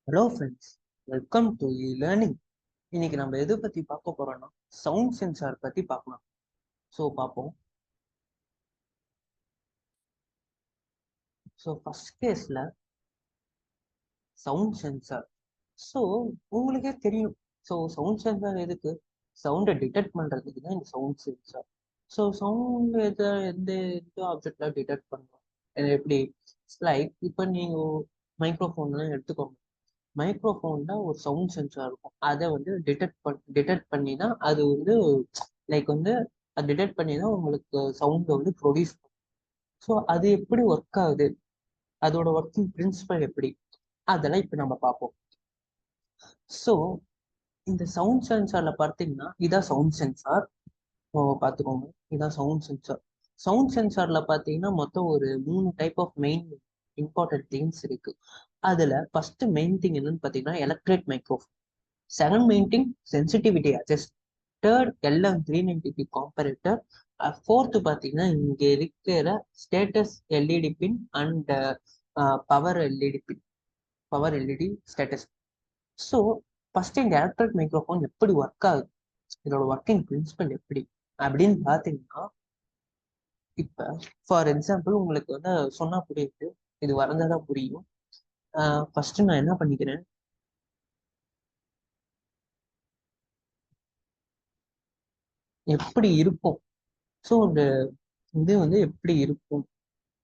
Hello friends, welcome to learning. இன்னைக்கு நம்ம எதை பத்தி பார்க்க போறோம்னா சவுண்ட் சென்சார் பத்தி பார்க்கலாம். ஸோ பார்ப்போம். ஸோ ஃபர்ஸ்ட் கேஸ்ல சவுண்ட் சென்சார். ஸோ உங்களுக்கே தெரியும். ஸோ சவுண்ட் சென்சார் எதுக்கு? சவுண்டை டிடெக்ட் பண்றதுக்கு தான் இந்த சவுண்ட் சென்சார். ஸோ சவுண்ட் எந்த ஆப்ஜெக்ட்ல டிடெக்ட் பண்ணலாம்? எப்படி லைக் இப்போ நீங்க மைக்ரோஃபோன்லாம் எடுத்துக்கோங்க. மைக்ரோஃபோன்ல ஒரு சவுண்ட் சென்சார் இருக்கும். அதை வந்து டிடெக்ட் பண்ணி தான் அது வந்து லைக் வந்து அது டிடெக்ட் பண்ணி தான் உங்களுக்கு சவுண்டை வந்து ப்ரொடியூஸ் பண்ணும். ஸோ அது எப்படி ஒர்க் ஆகுது, அதோட ஒர்க்கிங் பிரின்சிபல் எப்படி, அதெல்லாம் இப்போ நம்ம பார்ப்போம். ஸோ இந்த சவுண்ட் சென்சார்ல பார்த்தீங்கன்னா இதான் சவுண்ட் சென்சார். பார்த்துக்கோங்க, இதான் சவுண்ட் சென்சார். சவுண்ட் சென்சார்ல பார்த்தீங்கன்னா மொத்தம் ஒரு 3 type of main important things இருக்கு. அதுல ஃபர்ஸ்ட் மெயின் திங் என்னன்னு பார்த்தீங்கன்னா electret microphone. Second main thing sensitivity adjust. Third LM390 comparator. Fourth பார்த்தீங்கன்னா இங்க இருக்கிற status LED pin and power LED pin, power LED status. So first இந்த electric microphone எப்படி work ஆகுது, இதோட ஒர்க்கிங் பிரின்சிபல் எப்படி அப்படின்னு பார்த்தீங்கன்னா, இப்போ ஃபார் எக்ஸாம்பிள் உங்களுக்கு வந்து சொன்னா புரியுது, இது வரைஞ்சாதான் புரியும். ஃபர்ஸ்ட் நான் என்ன பண்ணிக்கிறேன், எப்படி இருக்கும். ஸோ இந்த இது வந்து எப்படி இருக்கும்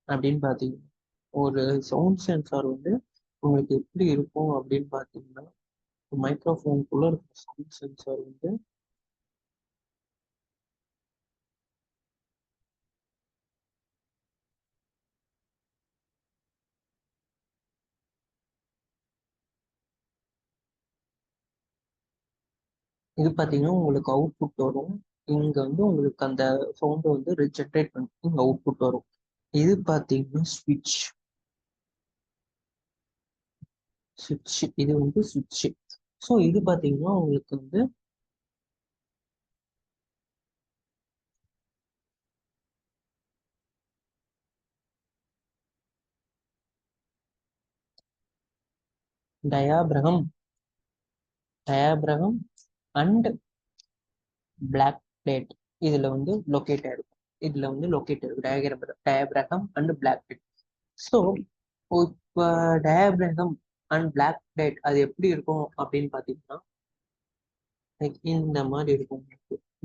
அப்படின்னு பார்த்தீங்கன்னா, ஒரு சவுண்ட் சென்சார் வந்து உங்களுக்கு எப்படி இருக்கும் அப்படின்னு பார்த்தீங்கன்னா, மைக்ரோஃபோனுக்குள்ள இருக்கிற சவுண்ட் சென்சார் வந்து இது பார்த்தீங்கன்னா உங்களுக்கு அவுட்புட் வரும். இங்க வந்து உங்களுக்கு அந்த சவுண்டை வந்து ஜென்ரேட் பண்ணி இங்க அவுட்புட் வரும். இது பார்த்தீங்கன்னா ஸ்விட்ச். இது வந்து சுவிட்ச். ஸோ இது பார்த்தீங்கன்னா உங்களுக்கு வந்து டயாபிரகம் டயாபிரகம் அண்ட் பிளாக் பிளேட் இதுல வந்து லொக்கேட் ஆயிருக்கும். இதுல வந்து லொக்கேட் ஆயிருக்கும் டயாபிரகம் அண்ட் பிளாக் பிளேட். ஸோ இப்போ டயாபிரகம் அண்ட் பிளாக் பிளேட் அது எப்படி இருக்கும் அப்படின்னு பார்த்தீங்கன்னா, லைக் இந்த மாதிரி இருக்கும்.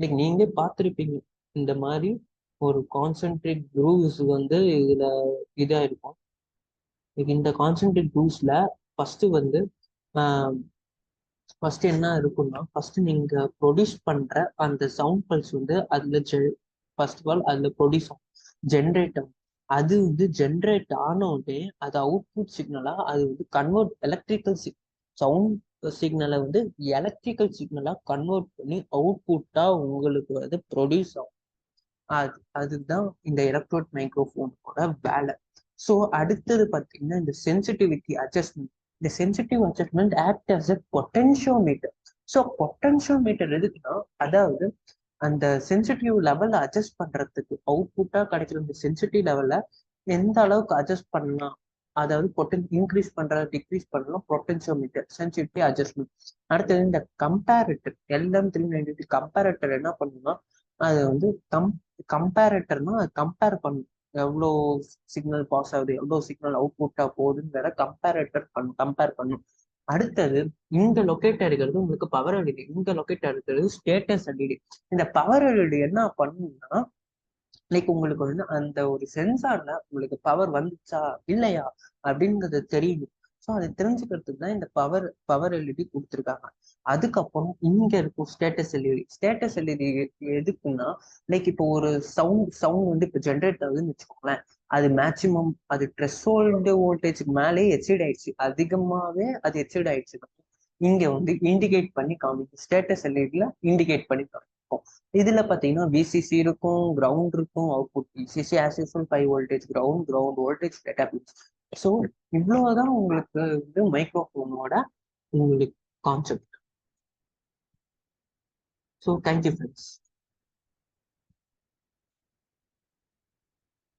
லைக் நீங்களே பார்த்துருப்பீங்க, இந்த மாதிரி ஒரு கான்சென்ட்ரேட் குரூவ்ஸ் வந்து இதுல இதா இருக்கும். இந்த கான்சென்ட்ரேட் குரூவ்ஸ்ல ஃபர்ஸ்ட் வந்து ஃபர்ஸ்ட் என்ன இருக்குன்னா, ஃபர்ஸ்ட் நீங்க ப்ரொடியூஸ் பண்ற அந்த சவுண்ட் பல்ஸ் வந்து அதுல ஃபர்ஸ்ட் ஆஃப் ஆல் அதுல ப்ரொடியூஸ் ஆகும், ஜென்ரேட் ஆகும். அது வந்து ஜென்ரேட் ஆன உடனே அது அவுட்புட் சிக்னலா அது வந்து கன்வெர்ட் எலக்ட்ரிக்கல் சவுண்ட் சிக்னலை வந்து எலக்ட்ரிக்கல் சிக்னலா கன்வெர்ட் பண்ணி அவுட்புட்டா உங்களுக்கு வந்து ப்ரொடியூஸ் ஆகும். அதுதான் இந்த எலக்ட்ரோட் மைக்ரோஃபோனோட வேலை. ஸோ அடுத்தது பார்த்தீங்கன்னா இந்த சென்சிட்டிவிட்டி அட்ஜஸ்ட்மெண்ட். இந்த sensitive adjustment act as a potentiometer. So potentiometer எதுக்குன்னா, அதாவது அந்த சென்சிட்டிவ் லெவலை அட்ஜஸ்ட் பண்றதுக்கு, அவுட்புட்டா கிடைக்கிற இந்த சென்சிட்டிவ் லெவலை எந்த அளவுக்கு அட்ஜஸ்ட் பண்ணலாம், அதாவது இன்க்ரீஸ் பண்ற டிக்ரீஸ் பண்ணலாம், பொட்டன்ஷியோமீட்டர் சென்சிட்டிவிட்டி அட்ஜஸ்ட்மெண்ட். அடுத்தது இந்த கம்பேரேட்டர், LM390 கம்பேரேட்டர் என்ன பண்ணுன்னா, அது வந்து கம்பேரேட்டர்னா கம்பேர் பண்ணும், எவ்வளோ சிக்னல் பாஸ் ஆகுது, எவ்வளோ சிக்னல் அவுட்புட்டா போகுதுன்னு வேற கம்பேர் பண்ணும். அடுத்தது இந்த லொக்கேட்டர் இருக்கிறது உங்களுக்கு பவர் எல்இடி, இந்த லொக்கேட்டர் இருக்கிறது ஸ்டேட்டஸ் எல்இடி. இந்த பவர் எல்இடி என்ன பண்ணுன்னா, லைக் உங்களுக்கு வந்து அந்த ஒரு சென்சார்ல உங்களுக்கு பவர் வந்துச்சா இல்லையா அப்படிங்கிறது தெரியுது. ஸோ அதை தெரிஞ்சுக்கிறதுக்கு தான் இந்த பவர் எல்இடி கொடுத்துருக்காங்க. அதுக்கப்புறம் இங்க இருக்கும் ஸ்டேட்டஸ் எல்இடி. ஸ்டேட்டஸ் எல்இடி எதுக்குன்னா, லைக் இப்போ ஒரு சவுண்ட் வந்து இப்போ ஜென்ரேட் ஆகுதுன்னு வச்சுக்கோங்களேன், அது மேக்சிமம் அது த்ரெஷோல்டு வோல்டேஜுக்கு மேலே எக்ஸைட் ஆயிடுச்சு, அதிகமாவே அது எக்ஸைட் ஆயிடுச்சு, இங்க வந்து இண்டிகேட் பண்ணி காமிக்கும். ஸ்டேட்டஸ் எல்இடில இண்டிகேட் பண்ணி காமிக்கும். இதுல பாத்தீங்கன்னா விசிசி இருக்கும், கிரவுண்ட் இருக்கும், output VCC as usual 5 voltage, ground voltage data pins. So இவ்வளவுதான் உங்களுக்கு வந்து மைக்ரோஃபோனோட உங்களுக்கு கான்செப்ட். So thank you friends.